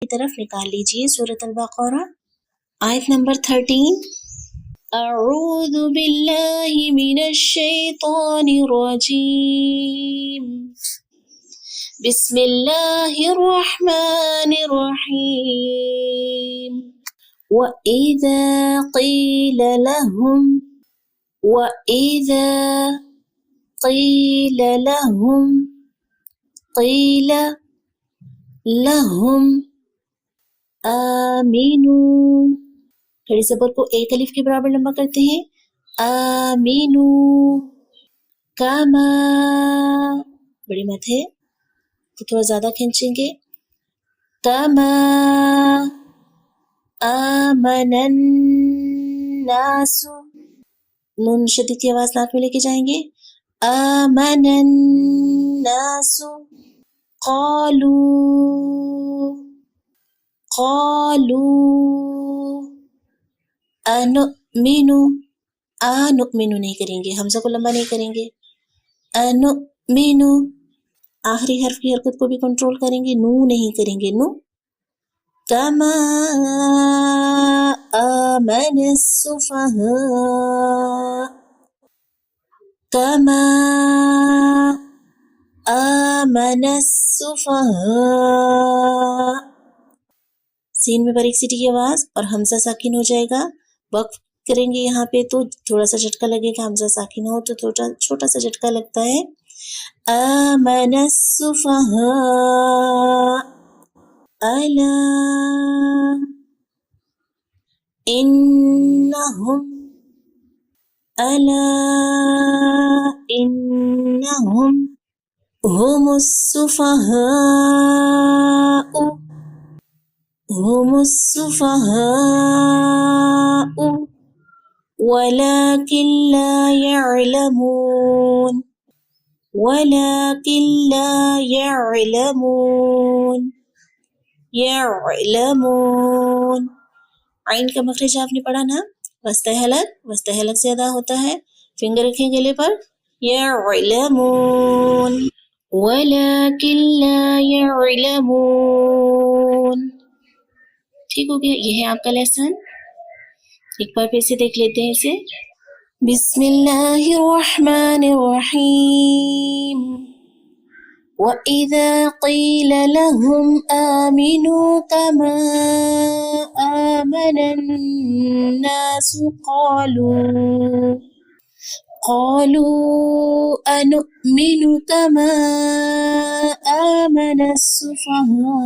کی طرف نکال لیجیے سورۃ البقرہ آیت نمبر 13. اعوذ باللہ من الشیطان الرجیم بسم اللہ الرحمن الرحیم وَإِذَا قِيلَ لَهُمْ آمِنُوا کھڑی زبر کو ایک الف کے برابر لمبا کرتے ہیں. آمِنُوا کما بڑی مت ہے تو تھوڑا زیادہ کھینچیں گے. کما آمن الناس نون شدید کی آواز ناک میں لے کے جائیں گے. آمن الناس قالوا انؤمن نہیں کریں گے، حمزہ کو لمبا نہیں کریں گے. انؤمن آخری حرف کی حرکت کو بھی کنٹرول کریں گے، نو نہیں کریں گے. نو کما آمن السفہاء کما آمن السفہاء سین میں باریک سیٹی کی آواز اور حمزہ ساکن ہو جائے گا. وقف کریں گے یہاں پہ تو تھوڑا سا جھٹکا لگے گا، حمزہ ساکن ہو تو چھوٹا سا جھٹکا لگتا ہے. آمن السفہاء الا انہم هم السفهاء ولكن لا يعلمون عین کا مخرج آپ نے پڑھا نا، وسط حلق سے ادا ہوتا ہے. فنگر رکھیں گلے پر. يعلمون ولكن لا يعلمون. ٹھیک ہو گیا، یہ ہے آپ کا لیسن. ایک بار پھر سے دیکھ لیتے ہیں اسے. بسم اللہ الرحمن الرحیم وَإِذَا قِيلَ لَهُمْ آمِنُوا كَمَا آمَنَ النَّاسُ قَالُوا أَنُؤْمِنُ كَمَا آمَنَ السُّفَهَاءُ